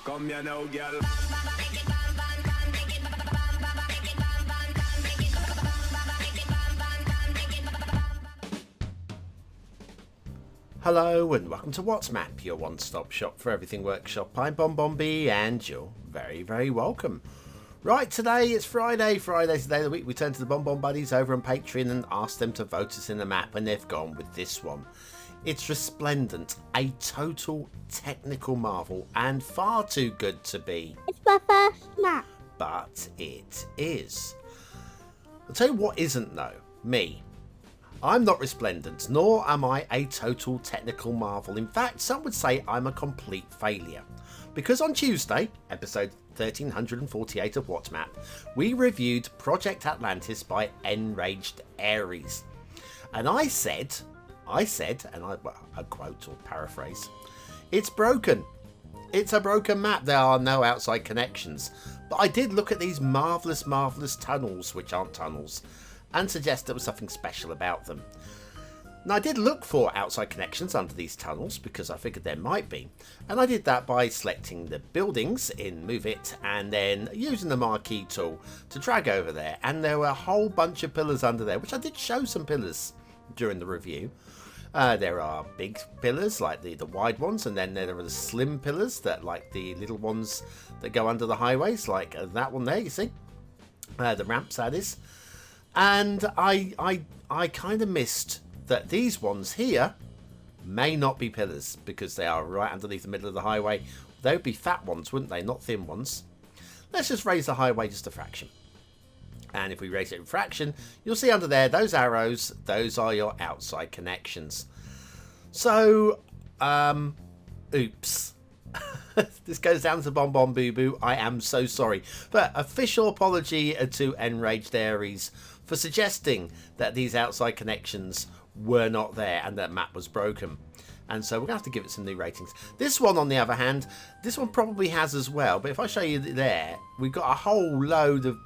Come here now, girl. Hello and welcome to What's Map, your one-stop shop for everything workshop. I'm BonBonB and you're very, very welcome. Right, today it's Friday. Friday's the day of the week. We turn to the BonBon buddies over on Patreon and ask them to vote us in the map, and they've gone with this one. It's Resplendent, a total technical marvel and far too good to be. It's my first map. But it is. I'll tell you what isn't though. Me. I'm not resplendent, nor am I a total technical marvel. In fact, some would say I'm a complete failure. Because on Tuesday, episode 1348 of What's Map, we reviewed Project Atlantis by Enraged Aries. And I said, and I quote or paraphrase, it's broken. It's a broken map. There are no outside connections. But I did look at these marvellous, marvellous tunnels, which aren't tunnels, and suggest there was something special about them. Now I did look for outside connections under these tunnels because I figured there might be, and I did that by selecting the buildings in Move It and then using the marquee tool to drag over there, and there were a whole bunch of pillars under there, which I did show some pillars during the review. There are big pillars like the wide ones, and then there are the slim pillars that like the little ones that go under the highways, like that one there, you see, the ramps that is. And I kind of missed that these ones here may not be pillars because they are right underneath the middle of the highway. They would be fat ones, wouldn't they? Not thin ones. Let's just raise the highway just a fraction. And if we raise it a fraction, you'll see under there, those arrows, those are your outside connections. So, oops. This goes down to BonBonBoo. I am so sorry. But official apology to Enraged Aries for suggesting that these outside connections were not there and that map was broken. And so we're going to have to give it some new ratings. This one, on the other hand, this one probably has as well. But if I show you there, we've got a whole load of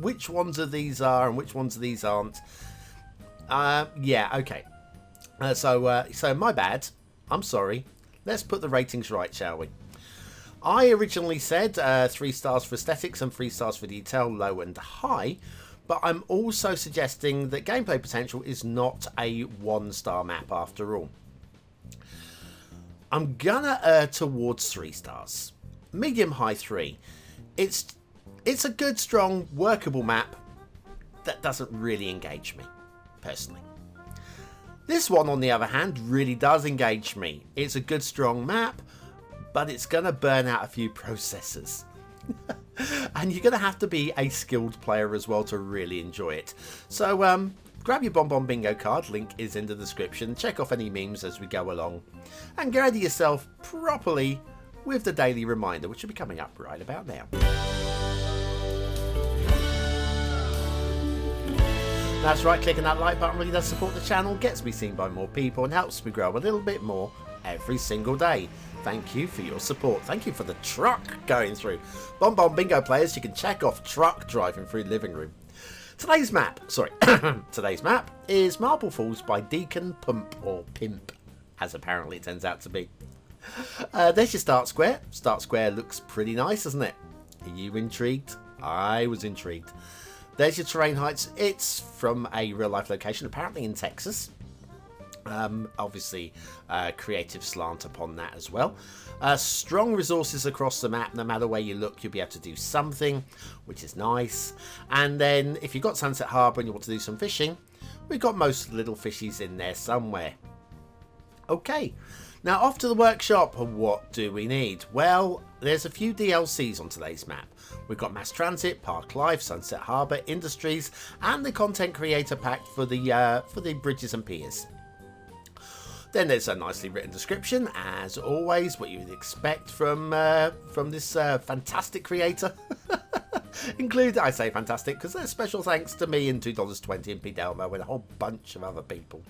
which ones of these are and which ones of these aren't. Yeah, okay. So my bad. I'm sorry. Let's put the ratings right, shall we? I originally said 3 stars for aesthetics and 3 stars for detail, low and high. But I'm also suggesting that gameplay potential is not a 1-star map after all. I'm gonna err towards 3 stars. Medium high 3. It's a good, strong, workable map that doesn't really engage me, personally. This one, on the other hand, really does engage me. It's a good, strong map, but it's going to burn out a few processors. And you're going to have to be a skilled player as well to really enjoy it. So grab your BonBonBingo card, link is in the description. Check off any memes as we go along. And get ready yourself properly with the daily reminder, which will be coming up right about now. That's right, clicking that like button really does support the channel, gets me seen by more people and helps me grow a little bit more every single day. Thank you for your support. Thank you for the truck going through. BonBonBingo players, you can check off truck driving through living room. Today's map is Marble Falls by DeaconPmp, or Pimp, as apparently it turns out to be. There's your start square. Start square looks pretty nice, doesn't it? Are you intrigued? I was intrigued. There's your terrain heights. It's from a real life location, apparently in Texas. Obviously, creative slant upon that as well. Strong resources across the map. No matter where you look, you'll be able to do something, which is nice. And then if you've got Sunset Harbour and you want to do some fishing, we've got most little fishies in there somewhere. Okay, now off to the workshop. What do we need? Well, there's a few DLCs on today's map. We've got Mass Transit, Park Life, Sunset Harbour, Industries, and the Content Creator Pack for the bridges and piers. Then there's a nicely written description, as always, what you would expect from this fantastic creator. Include, I say fantastic, because there's special thanks to me and $2.20 and Pete Delmo and a whole bunch of other people.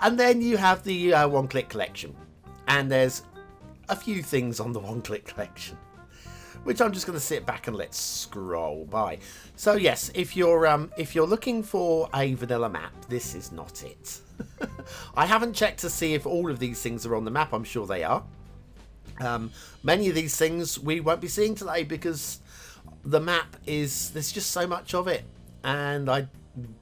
And then you have the one-click collection, and there's a few things on the one-click collection, which I'm just going to sit back and let's scroll by. So yes, if you're looking for a vanilla map, this is not it. I haven't checked to see if all of these things are on the map. I'm sure they are. Many of these things we won't be seeing today because the map there's just so much of it, and I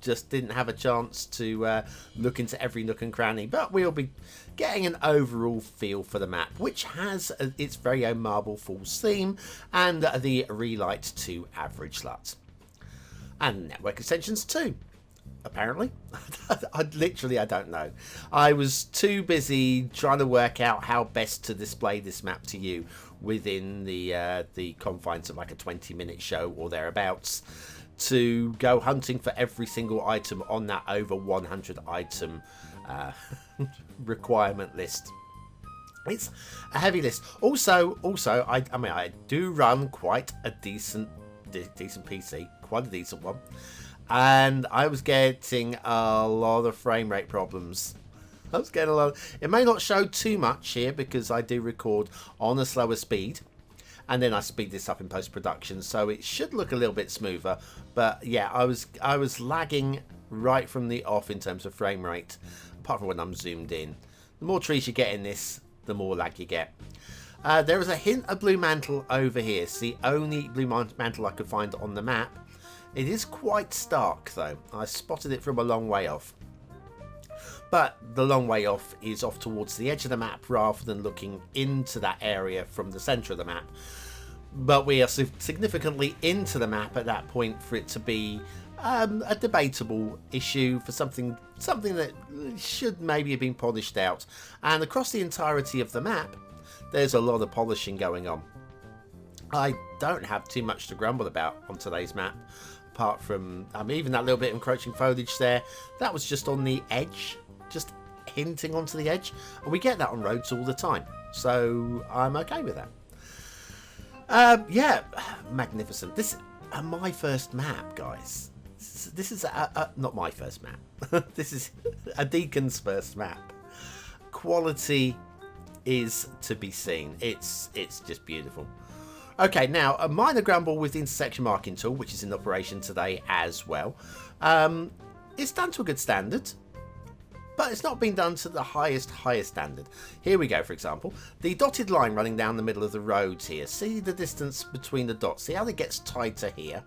just didn't have a chance to look into every nook and cranny, but we'll be getting an overall feel for the map, which has its very own Marble Falls theme and the relight to average LUT and network extensions too, apparently. I don't know. I was too busy trying to work out how best to display this map to you within the confines of like a 20-minute show or thereabouts, to go hunting for every single item on that over 100 item requirement list. It's a heavy list. Also, I mean, I do run quite a decent PC, quite a decent one, and I was getting a lot of frame rate problems. I was getting a lot. It may not show too much here because I do record on a slower speed, and then I speed this up in post-production, so it should look a little bit smoother. But yeah, I was lagging right from the off in terms of frame rate, apart from when I'm zoomed in. The more trees you get in this, the more lag you get. There is a hint of blue mantle over here. It's the only blue mantle I could find on the map. It is quite stark though. I spotted it from a long way off. But the long way off is off towards the edge of the map rather than looking into that area from the centre of the map. But we are significantly into the map at that point for it to be a debatable issue, for something that should maybe have been polished out. And across the entirety of the map, there's a lot of polishing going on. I don't have too much to grumble about on today's map, apart from even that little bit of encroaching foliage there. That was just on the edge, just hinting onto the edge, and we get that on roads all the time, so I'm okay with that. Yeah, magnificent. This is my first map, guys. This is not my first map. This is a Deacon's first map. Quality is to be seen. It's just beautiful. Okay, now a minor grumble with the intersection marking tool, which is in operation today as well. It's done to a good standard, but it's not been done to the highest standard. Here we go, for example. The dotted line running down the middle of the road here. See the distance between the dots. See how it gets tighter here?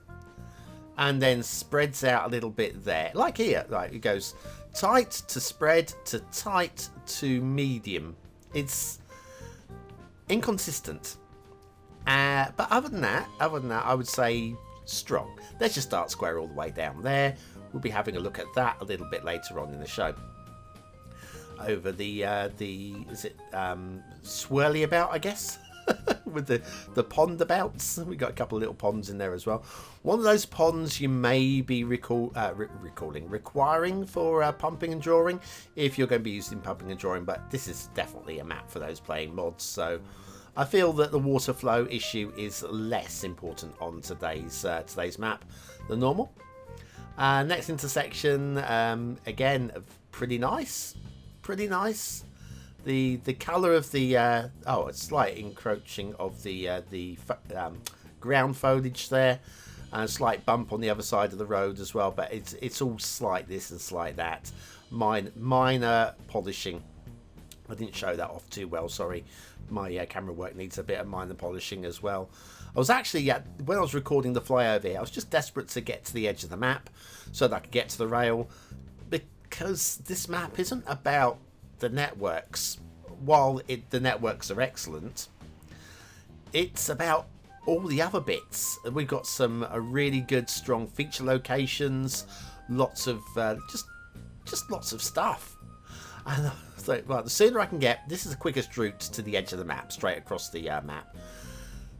And then spreads out a little bit there. Like here, like it goes tight to spread to tight to medium. It's inconsistent. But other than that, I would say strong. Let's just start square all the way down there. We'll be having a look at that a little bit later on in the show. Over the is it swirly about, I guess, with the pond abouts. We got a couple of little ponds in there as well. One of those ponds you may be requiring for pumping and drawing if you're going to be using pumping and drawing. But this is definitely a map for those playing mods. So I feel that the water flow issue is less important on today's map than normal. Next intersection, again, pretty nice. The colour of the a slight encroaching of the ground foliage there, and a slight bump on the other side of the road as well. But it's all slight this and slight that, minor polishing. I didn't show that off too well. Sorry, my camera work needs a bit of minor polishing as well. I was actually when I was recording the flyover here, I was just desperate to get to the edge of the map so that I could get to the rail, because this map isn't about the networks. While the networks are excellent, it's about all the other bits. We've got some really good, strong feature locations, lots of just lots of stuff. And so, well, the sooner I can get, this is the quickest route to the edge of the map, straight across the map.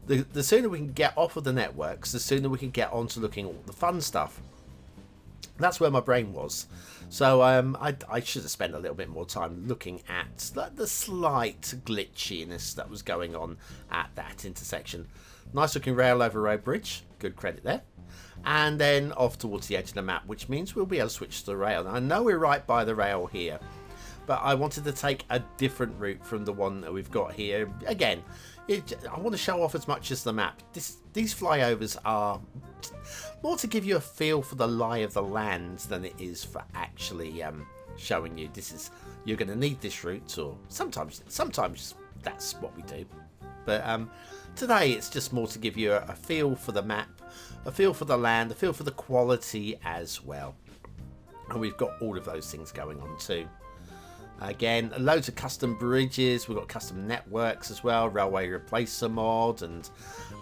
The sooner we can get off of the networks, the sooner we can get on to looking at all the fun stuff. That's where my brain was. So I should have spent a little bit more time looking at the slight glitchiness that was going on at that intersection. Nice looking rail over road bridge, good credit there. And then off towards the edge of the map, which means we'll be able to switch to the rail. Now, I know we're right by the rail here, but I wanted to take a different route from the one that we've got here. Again, I want to show off as much as the map. These flyovers are more to give you a feel for the lie of the land than it is for actually showing you you're going to need this route, or sometimes that's what we do. But today it's just more to give you a feel for the map, a feel for the land, a feel for the quality as well. And we've got all of those things going on too. Again, loads of custom bridges, we've got custom networks as well, railway replacer mod, and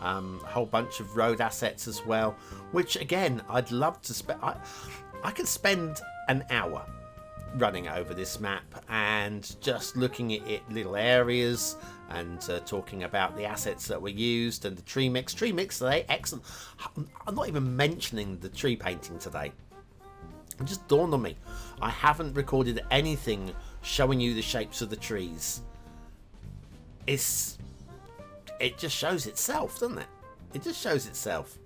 a whole bunch of road assets as well, which again, I'd love to spend. I could spend an hour running over this map and just looking at it, little areas, and talking about the assets that were used and the tree mix. Tree mix today, excellent. I'm not even mentioning the tree painting today. It just dawned on me, I haven't recorded anything showing you the shapes of the trees. It just shows itself, doesn't it? It just shows itself.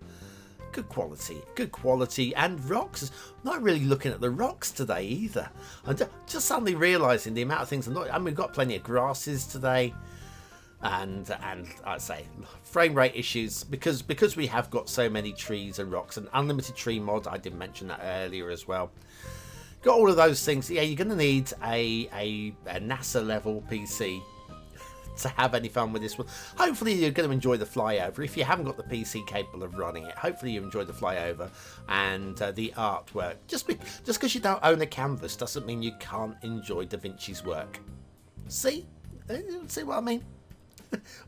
Good quality, and rocks. Not really looking at the rocks today either. I'm just suddenly realising the amount of things we've got plenty of grasses today, and I'd say frame rate issues because we have got so many trees and rocks and unlimited tree mod. I did mention that earlier as well. Got all of those things. Yeah, you're going to need a NASA level PC to have any fun with this one. Hopefully you're going to enjoy the flyover. If you haven't got the PC capable of running it, hopefully you enjoy the flyover and the artwork. Just because you don't own a canvas doesn't mean you can't enjoy Da Vinci's work. See what I mean?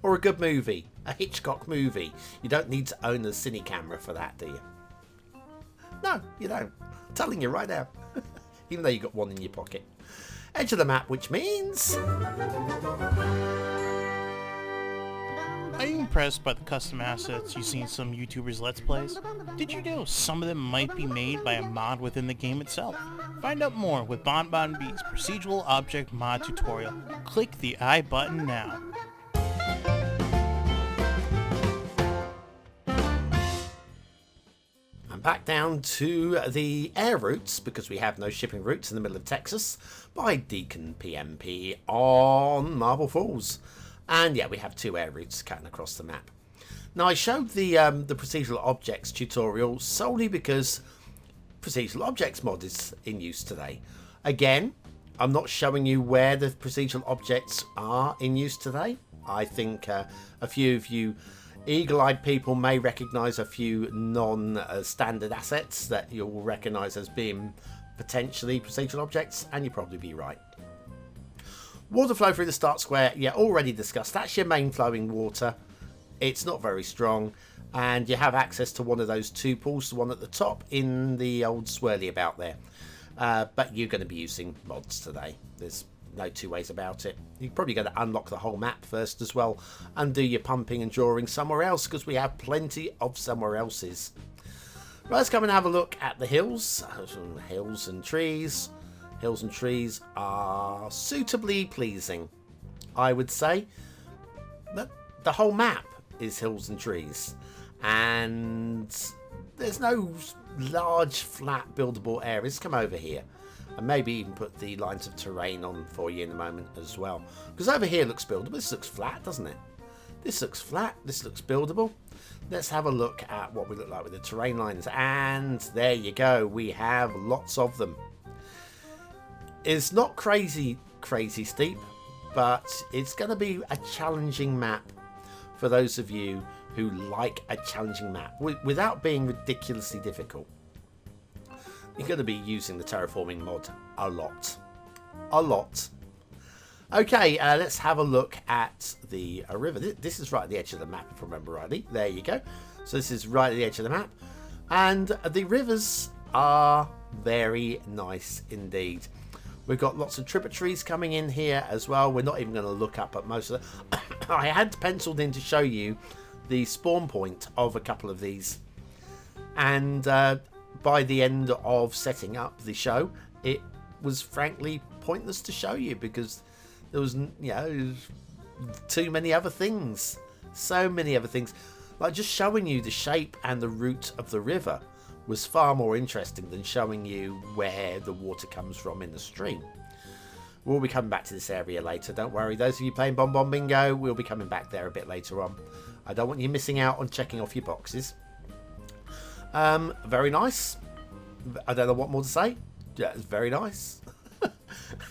Or a good movie, a Hitchcock movie. You don't need to own a cine camera for that, do you? No, you don't. I'm telling you right now. Even though you got one in your pocket. Edge of the map, which means... Are you impressed by the custom assets you see in some YouTubers' Let's Plays? Did you know some of them might be made by a mod within the game itself? Find out more with BonBonB's procedural object mod tutorial. Click the I button now. Back down to the air routes, because we have no shipping routes in the middle of Texas, by DeaconPmp on Marble Falls. And yeah, we have 2 air routes cutting across the map. Now I showed the procedural objects tutorial solely because procedural objects mod is in use today. Again, I'm not showing you where the procedural objects are in use today. I think a few of you eagle-eyed people may recognise a few non-standard assets that you'll recognise as being potentially procedural objects, and you'll probably be right. Water flow through the start square, yeah, already discussed. That's your main flowing water. It's not very strong, and you have access to one of those 2 pools, the one at the top in the old swirly about there. But you're going to be using mods today. There's no 2 ways about it. You're probably going to unlock the whole map first as well and do your pumping and drawing somewhere else, because we have plenty of somewhere else's. Right, let's come and have a look at the hills. Hills and trees. Hills and trees are suitably pleasing, I would say. But the whole map is hills and trees, and there's no large flat buildable areas. Come over here and maybe even put the lines of terrain on for you in a moment as well, because over here looks buildable. This looks flat, doesn't it? This looks flat, this looks buildable. Let's have a look at what we look like with the terrain lines, and there you go, we have lots of them. It's not crazy steep, but it's going to be a challenging map for those of you who like a challenging map without being ridiculously difficult. You're going to be using the terraforming mod a lot. Okay, let's have a look at the river. This is right at the edge of the map, if I remember rightly. There you go. So this is right at the edge of the map, and the rivers are very nice indeed. We've got lots of tributaries coming in here as well. We're not even going to look up at most of them. I had penciled in to show you the spawn point of a couple of these, and by the end of setting up the show, it was frankly pointless to show you, because there was, too many other things. So many other things. Like just showing you the shape and the route of the river was far more interesting than showing you where the water comes from in the stream. We'll be coming back to this area later, don't worry. Those of you playing BonBonBingo, we'll be coming back there a bit later on. I don't want you missing out on checking off your boxes. Very nice. I don't know what more to say. Yeah, it's very nice.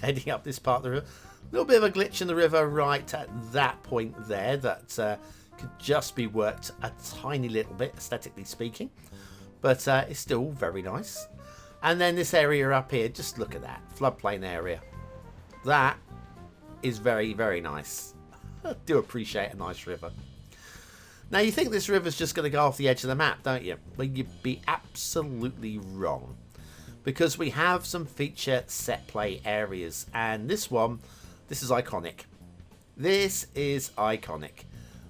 Heading up this part of the river. little bit of a glitch in the river right at that point there that could just be worked a tiny little bit, aesthetically speaking. But it's still very nice. And then this area up here, just look at that. Floodplain area. That is very, very nice. I do appreciate a nice river. Now, you think this river's just going to go off the edge of the map, don't you? Well, you'd be absolutely wrong. Because we have some feature set play areas. And this one, this is iconic. This is iconic.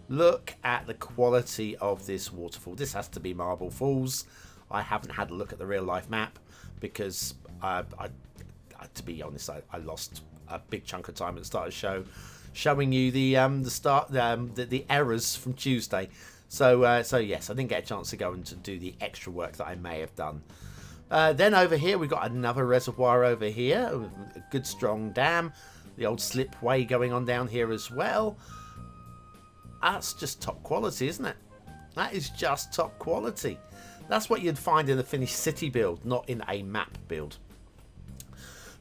Look at the quality of this waterfall. This has to be Marble Falls. I haven't had a look at the real life map because, to be honest, I lost a big chunk of time at the start of the show showing you the errors from Tuesday. So yes, I didn't get a chance to go and to do the extra work that I may have done. Then over here we've got another reservoir over here, a good strong dam. The old slipway going on down here as well. That's just top quality, isn't it? That is just top quality. That's what you'd find in a finished city build, not in a map build.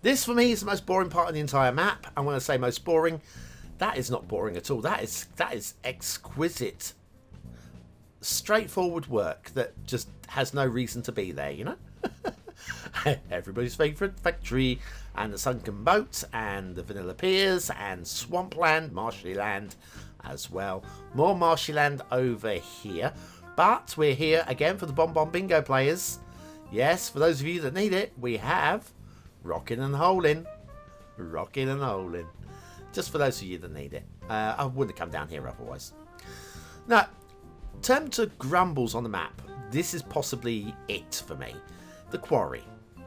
This, for me, is the most boring part of the entire map. And when I say most boring, that is not boring at all. That is exquisite, straightforward work that just has no reason to be there, you know? Everybody's favourite factory, and the sunken boat, and the vanilla piers, and swampland, marshy land as well. More marshy land over here. But we're here again for the BonBonBingo players. Yes, for those of you that need it, we have Rockin' and Holin'. Rockin' and Holin'. Just for those of you that need it. I wouldn't have come down here otherwise. Now, in terms of grumbles on the map, this is possibly it for me. The Quarry.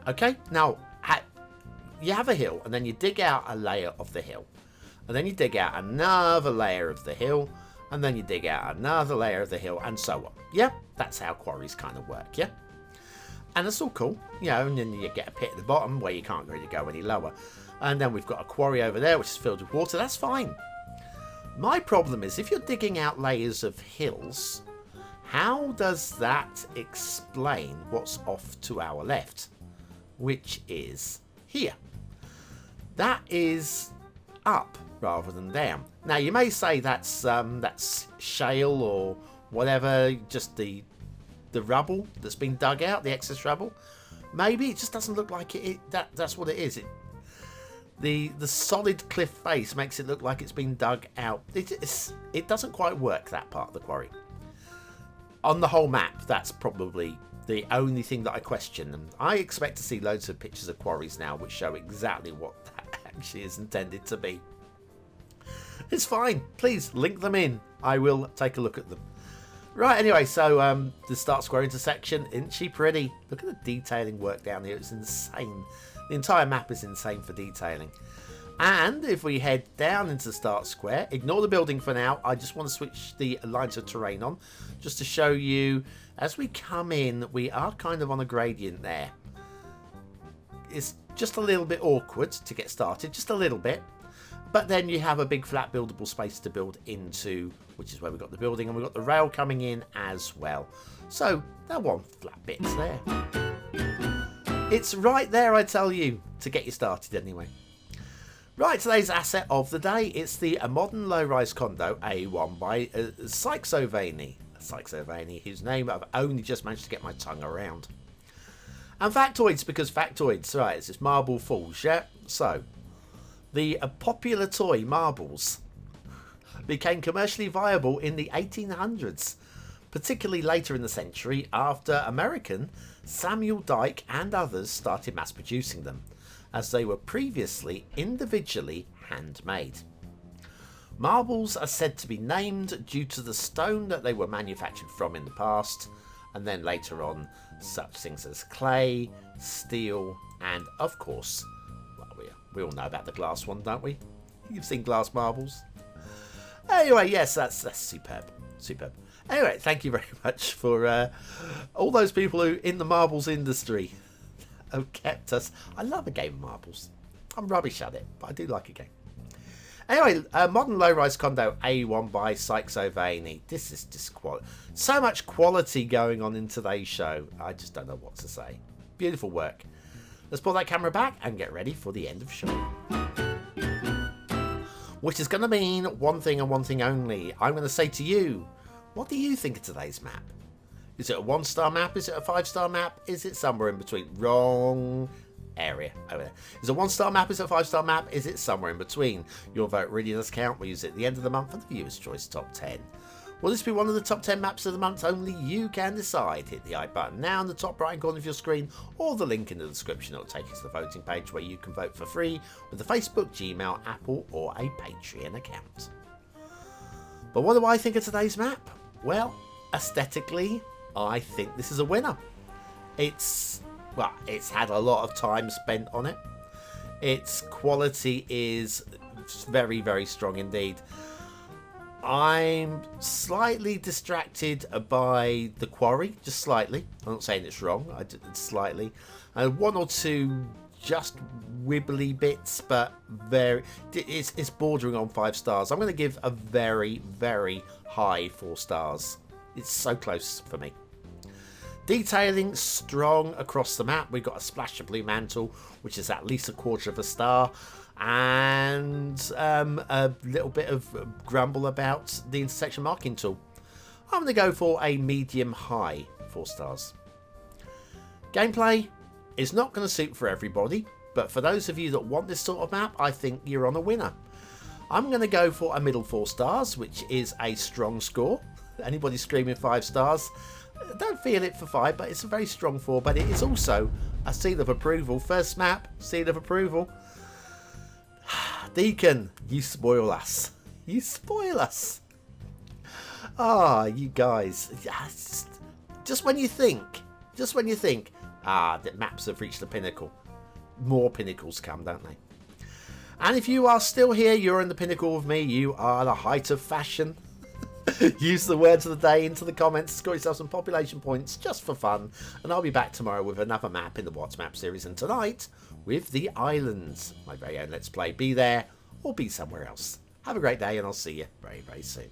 Okay? Now, you have a hill, and then you dig out a layer of the hill. And then you dig out another layer of the hill, and then you dig out another layer of the hill, and so on. Yeah, that's how quarries kind of work, yeah? And it's all cool, you know, and then you get a pit at the bottom where you can't really go any lower. And then we've got a quarry over there, which is filled with water. That's fine. My problem is, if you're digging out layers of hills, how does that explain what's off to our left? Which is here. That is up rather than down. Now, you may say that's shale or whatever, just the rubble that's been dug out, the excess rubble. Maybe it just doesn't look like that's what it is. The solid cliff face makes it look like it's been dug out. It doesn't quite work, that part of the quarry. On the whole map, that's probably the only thing that I question. And I expect to see loads of pictures of quarries now which show exactly what that actually is intended to be. It's fine. Please link them in. I will take a look at them. Right, anyway, so the Start Square intersection, isn't she pretty? Look at the detailing work down here. It's insane. The entire map is insane for detailing. And if we head down into Start Square, ignore the building for now. I just want to switch the lines of terrain on just to show you, as we come in, we are kind of on a gradient there. It's just a little bit awkward to get started, just a little bit. But then you have a big flat buildable space to build into, which is where we've got the building, and we've got the rail coming in as well. So that one flat bit's there. It's right there, I tell you, to get you started anyway. Right, today's asset of the day, it's the modern low-rise condo A1 by psixovaniy. Psixovaniy, whose name I've only just managed to get my tongue around. And factoids, because factoids, right, it's this Marble Falls, yeah? So, the popular toy marbles became commercially viable in the 1800s, particularly later in the century after American Samuel Dyke and others started mass producing them, as they were previously individually handmade. Marbles are said to be named due to the stone that they were manufactured from in the past, and then later on such things as clay, steel, and of course, we all know about the glass one, don't we? You've seen glass marbles. Anyway, yes, that's superb. Superb. Anyway, thank you very much for all those people who, in the marbles industry, have kept us. I love a game of marbles. I'm rubbish at it, but I do like a game. Anyway, modern low-rise condo A1 by psixovaniy. This is just so much quality going on in today's show. I just don't know what to say. Beautiful work. Let's pull that camera back and get ready for the end of show. which is going to mean one thing and one thing only. I'm going to say to you, what do you think of today's map? Is it a 1-star map? Is it a 5-star map? Is it somewhere in between? Wrong area over there. Is it a 1-star map? Is it a 5-star map? Is it somewhere in between? Your vote really does count. We use it at the end of the month for the Viewer's Choice Top 10. Will this be one of the top 10 maps of the month? Only you can decide. Hit the I button now in the top right corner of your screen, or the link in the description. It'll take you to the voting page where you can vote for free with a Facebook, Gmail, Apple, or a Patreon account. But what do I think of today's map? Well, aesthetically, I think this is a winner. It's had a lot of time spent on it. Its quality is very, very strong indeed. I'm slightly distracted by the Quarry, just slightly. I'm not saying it's wrong, I did slightly. And one or two just wibbly bits, but it's bordering on 5 stars. I'm going to give a very, very high 4 stars. It's so close for me. Detailing strong across the map. We've got a splash of blue mantle, which is at least a 1/4 of a star. And a little bit of grumble about the intersection marking tool. I'm going to go for a medium high 4 stars. Gameplay is not going to suit for everybody, but for those of you that want this sort of map, I think you're on a winner. I'm going to go for a middle 4 stars, which is a strong score. Anybody screaming 5 stars, don't feel it for 5, but it's a very strong 4, but it is also a seal of approval. First map, seal of approval. Deacon, you spoil us. You spoil us. Ah, you guys. Just when you think, the maps have reached the pinnacle. More pinnacles come, don't they? And if you are still here, you're in the pinnacle with me. You are the height of fashion. Use the words of the day into the comments. Score yourself some population points just for fun. And I'll be back tomorrow with another map in the What's Map series. And tonight, with the Islands. My very own Let's Play. Be there or be somewhere else. Have a great day and I'll see you very, very soon.